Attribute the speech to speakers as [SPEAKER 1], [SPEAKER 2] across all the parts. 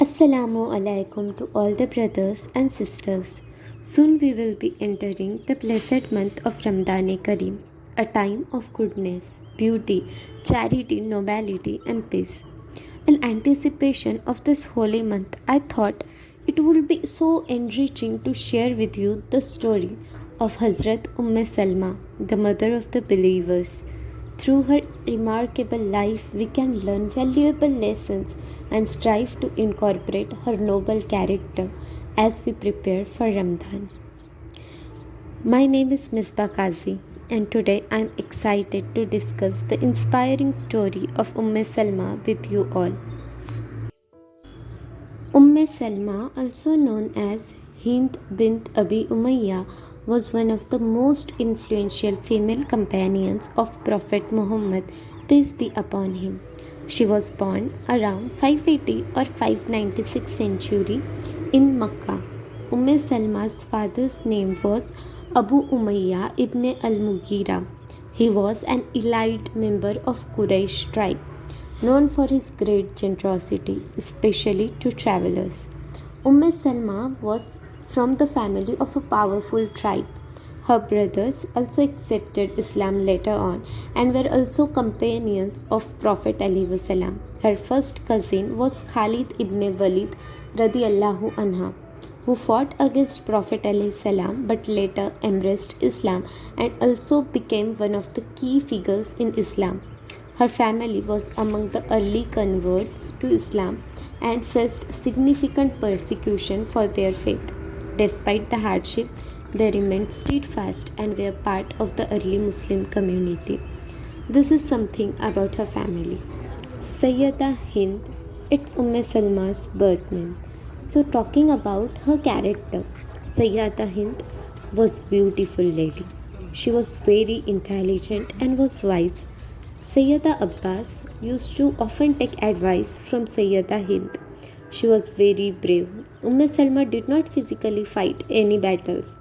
[SPEAKER 1] Assalamu alaikum to all the brothers and sisters. Soon we will be entering the blessed month of Ramadan Kareem, a time of goodness, beauty, charity, nobility, and peace. In anticipation of this holy month, I thought it would be so enriching to share with you the story of Hazrat Salma, the mother of the believers. Through her remarkable life, we can learn valuable lessons and strive to incorporate her noble character as we prepare for Ramadan. My name is Misbah Qazi, and today I am excited to discuss the inspiring story of Salma with you all. Salma, also known as Hind bint Abi Umayya, was one of the most influential female companions of Prophet Muhammad, peace be upon him. She was born around 580 or 596 century in Makkah. Salma's father's name was Abu Umayya ibn al-Mughira. He was an elite member of Quraysh tribe, known for his great generosity, especially to travelers. Salma was from the family of a powerful tribe. Her brothers also accepted Islam later on and were also companions of Prophet ﷺ. Her first cousin was Khalid ibn Walid radiallahu anha, who fought against Prophet ﷺ but later embraced Islam and also became one of the key figures in Islam. Her family was among the early converts to Islam and faced significant persecution for their faith. Despite the hardship, they remained steadfast and were part of the early Muslim community. This is something about her family. Sayyida Hind, it's Salma's birth name. So talking about her character, Sayyida Hind was beautiful lady. She was very intelligent and was wise. Sayyida Abbas used to often take advice from Sayyida Hind. She was very brave. Salma did not physically fight any battles,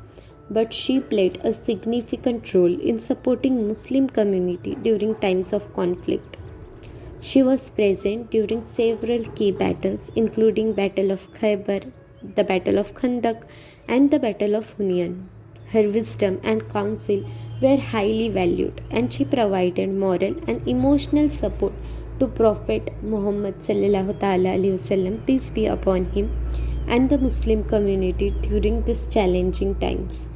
[SPEAKER 1] but she played a significant role in supporting Muslim community during times of conflict. She was present during several key battles including Battle of Khaybar, the Battle of Khandak and the Battle of Hunain. Her wisdom and counsel were highly valued and she provided moral and emotional support to Prophet Muhammad sallallahu alaihi wasallam, peace be upon him, and the Muslim community during these challenging times.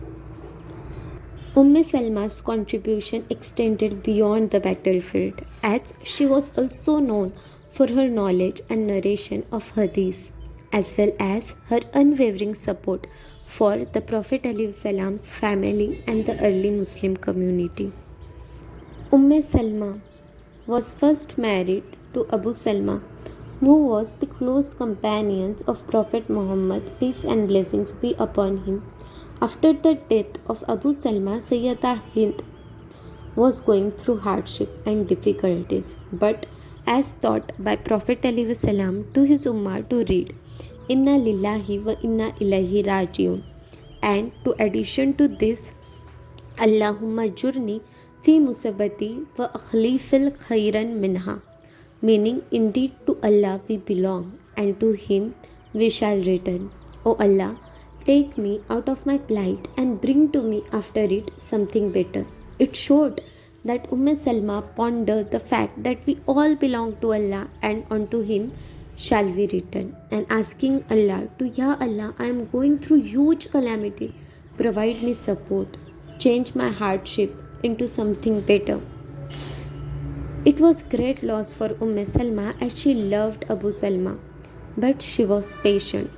[SPEAKER 1] Salma's contribution extended beyond the battlefield, as she was also known for her knowledge and narration of hadith, as well as her unwavering support for the Prophet ﷺ's family and the early Muslim community. Salma was first married to Abu Salma, who was the close companion of Prophet Muhammad, peace and blessings be upon him. After the death of Abu Salma, Sayyida Hind was going through hardship and difficulties, but as taught by Prophet ﷺ to his ummah to read Inna lillahi wa inna ilaihi rajiun, and to addition to this Allahumma jurni fi musabati wa akhlifil khairan minha, meaning indeed to Allah we belong and to him we shall return. O Allah, take me out of my plight and bring to me after it something better. It showed that Salma pondered the fact that we all belong to Allah and unto him shall we return, and asking Allah to, Ya Allah, I am going through huge calamity, provide me support, change my hardship into something better. It was great loss for Salma as she loved Abu Salma, but she was patient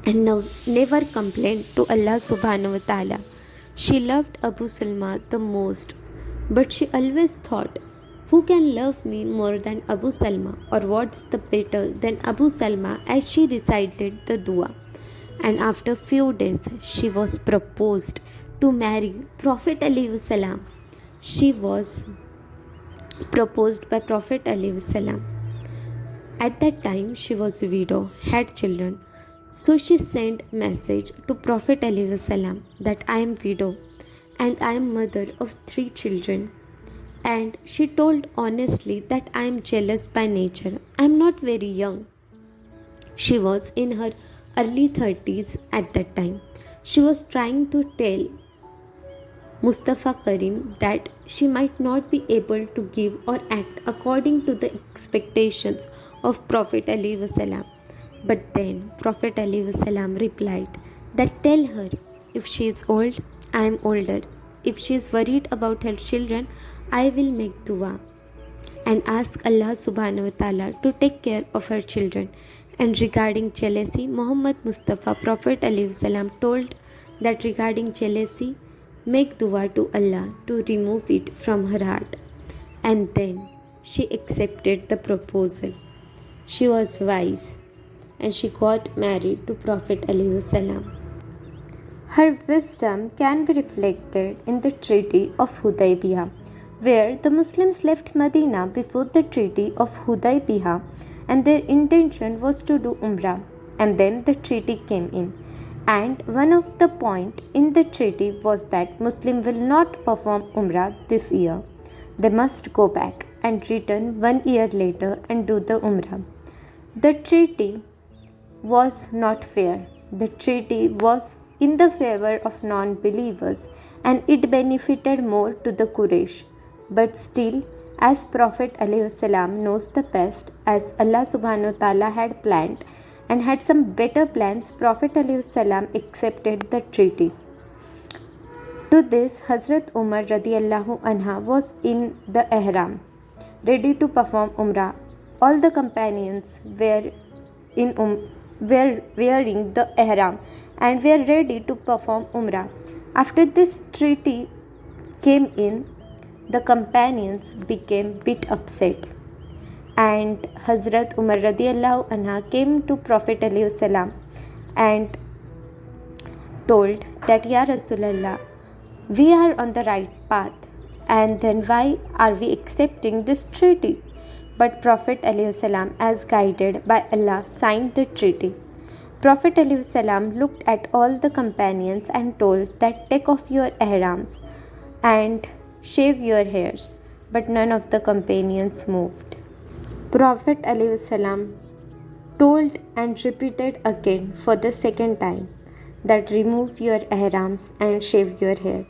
[SPEAKER 1] and never complained to Allah subhanahu wa ta'ala. She loved Abu Salma the most, but she always thought, who can love me more than Abu Salma, or what's the better than Abu Salma, as she recited the dua. And after few days she was proposed to marry Prophet alayhi salam. She was proposed by Prophet alayhi salam. At that time she was a widow, had children. So she sent message to Prophet alayhi salam that I am widow and I am mother of 3 children. And she told honestly that I am jealous by nature. I am not very young. She was in her early 30s at that time. She was trying to tell Mustafa Karim that she might not be able to give or act according to the expectations of Prophet ﷺ. But then Prophet ﷺ replied that tell her if she is old, I am older. If she is worried about her children, I will make dua and ask Allah subhanahu wa ta'ala to take care of her children. And regarding jealousy, Muhammad Mustafa, Prophet ﷺ told that regarding jealousy, make dua to Allah to remove it from her heart. And then she accepted the proposal. She was wise and she got married to Prophet ﷺ. Her wisdom can be reflected in the Treaty of Hudaybiyah, where the Muslims left Medina before the Treaty of Hudaybiyah and their intention was to do Umrah, and then the treaty came in. And one of the points in the treaty was that Muslims will not perform Umrah this year. They must go back and return 1 year later and do the Umrah. The treaty was not fair. The treaty was in the favor of non-believers and it benefited more to the Quraysh. But still, as Prophet ﷺ knows the best, as Allah subhanahu wa ta'ala had planned and had some better plans, Prophet ﷺ accepted the treaty. To this, Hazrat Umar radiallahu anha was in the ihram, ready to perform Umrah. All the companions were wearing the ihram and were ready to perform Umrah. After this treaty came in, the companions became bit upset. And Hazrat Umar radiallahu anha came to Prophet ﷺ and told that, Ya Rasulallah, we are on the right path, and then why are we accepting this treaty? But Prophet ﷺ, as guided by Allah, signed the treaty. Prophet ﷺ looked at all the companions and told that take off your ihrams and shave your hairs, but none of the companions moved. Prophet ﷺ told and repeated again for the second time that remove your ihrams and shave your hair.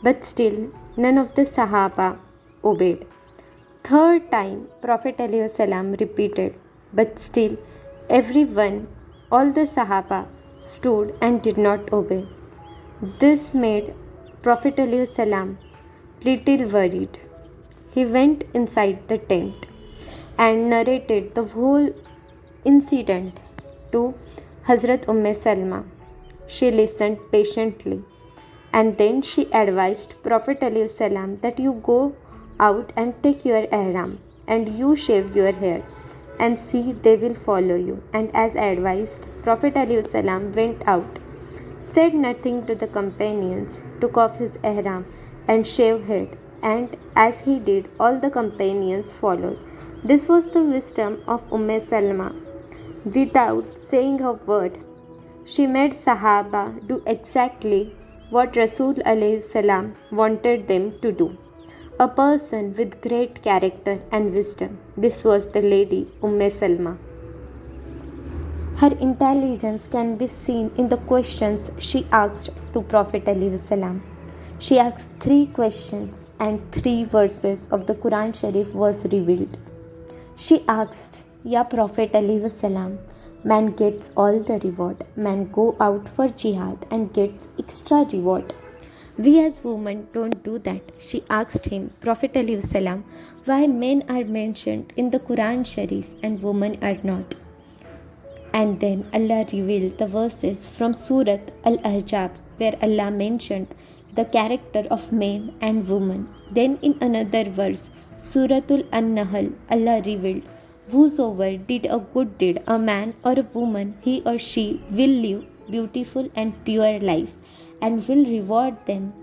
[SPEAKER 1] But still none of the Sahaba obeyed. Third time Prophet ﷺ repeated, but still everyone, all the Sahaba stood and did not obey. This made Prophet ﷺ little worried. He went inside the tent and narrated the whole incident to Hazrat Salma. She listened patiently and then she advised Prophet ﷺ that you go out and take your ihram and you shave your hair and see they will follow you. And as advised, Prophet ﷺ went out, said nothing to the companions, took off his ihram and shaved head, and as he did, all the companions followed. This was the wisdom of Salma. Without saying a word, she made Sahaba do exactly what Rasul alayhi salam wanted them to do. A person with great character and wisdom. This was the lady Salma. Her intelligence can be seen in the questions she asked to Prophet ﷺ. She asked 3 questions and 3 verses of the Quran Sharif was revealed. She asked, Ya Prophet ﷺ, man gets all the reward. Man go out for jihad and gets extra reward. We as women don't do that. She asked him, Prophet ﷺ, why men are mentioned in the Quran Sharif and women are not. And then Allah revealed the verses from Surat Al-Ahzab where Allah mentioned the character of men and women. Then in another verse, Suratul An-Nahl, Allah revealed, whosoever did a good deed, a man or a woman, he or she will live beautiful and pure life and will reward them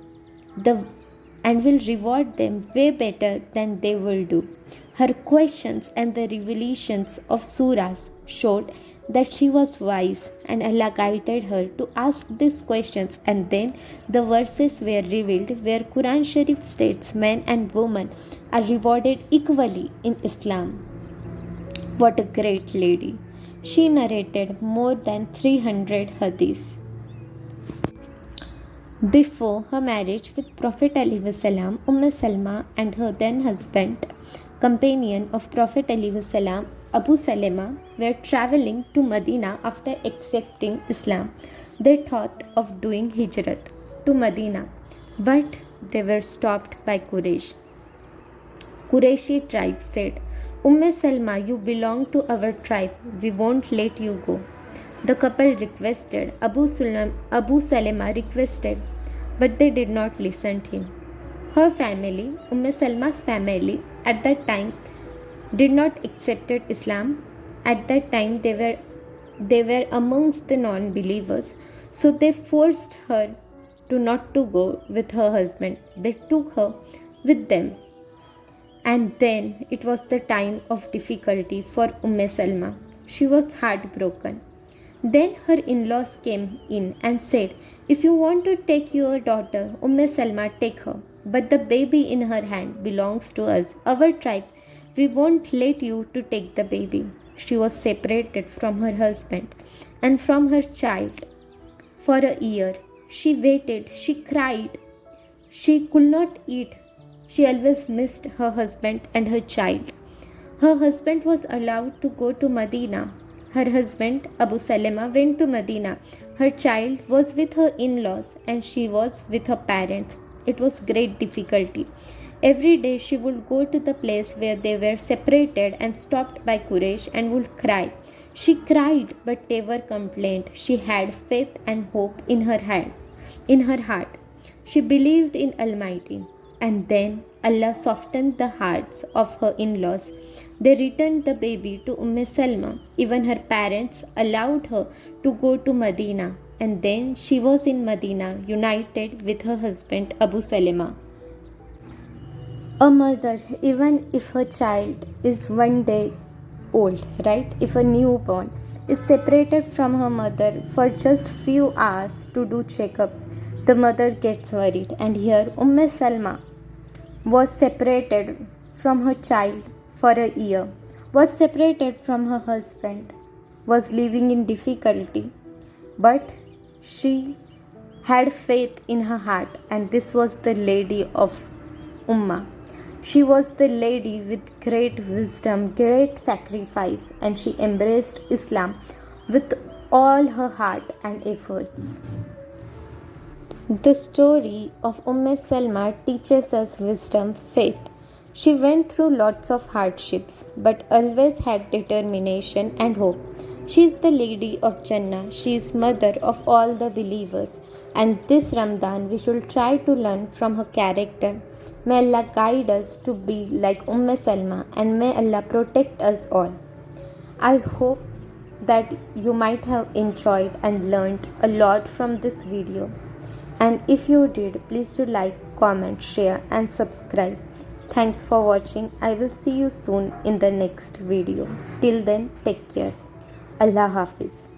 [SPEAKER 1] way better than they will do. Her questions and the revelations of surahs showed that she was wise and Allah guided her to ask these questions, and then the verses were revealed where Quran Sharif states men and women are rewarded equally in Islam. What a great lady! She narrated more than 300 hadiths. Before her marriage with Prophet ﷺ, Salma and her then husband, companion of Prophet ﷺ, Abu Salama, were traveling to Medina after accepting Islam. They thought of doing hijrat to Medina, but they were stopped by Quraysh. Qurayshi tribe said, Salma, you belong to our tribe. We won't let you go. The couple requested, Abu Salama requested, but they did not listen to him. Her family, Salma's family, at that time did not accept Islam. At that time they were amongst the non-believers, so they forced her to not to go with her husband. They took her with them. And then it was the time of difficulty for Salma. She was heartbroken. Then her in-laws came in and said, if you want to take your daughter, Salma, take her. But the baby in her hand belongs to us, our tribe. We won't let you to take the baby. She was separated from her husband and from her child for a year. She waited, she cried. She could not eat. She always missed her husband and her child. Her husband was allowed to go to Medina. Her husband, Abu Salama, went to Medina. Her child was with her in-laws and she was with her parents. It was great difficulty. Every day she would go to the place where they were separated and stopped by Quraysh and would cry. She cried but never complained. She had faith and hope in her heart. She believed in Almighty. And then Allah softened the hearts of her in-laws. They returned the baby to Salma. Even her parents allowed her to go to Medina. And then she was in Medina, united with her husband Abu Salama. A mother, even if her child is 1 day old, right? If a newborn is separated from her mother for just few hours to do checkup, the mother gets worried. And here Salma was separated from her child for a year, was separated from her husband, was living in difficulty, but she had faith in her heart, and this was the lady of Ummah. She was the lady with great wisdom, great sacrifice, and she embraced Islam with all her heart and efforts. The story of Salma teaches us wisdom, faith. She went through lots of hardships, but always had determination and hope. She is the lady of Jannah. She is mother of all the believers. And this Ramadan, we should try to learn from her character. May Allah guide us to be like Salma, and may Allah protect us all. I hope that you might have enjoyed and learned a lot from this video. And if you did, please do like, comment, share and subscribe. Thanks for watching. I will see you soon in the next video. Till then, take care. Allah Hafiz.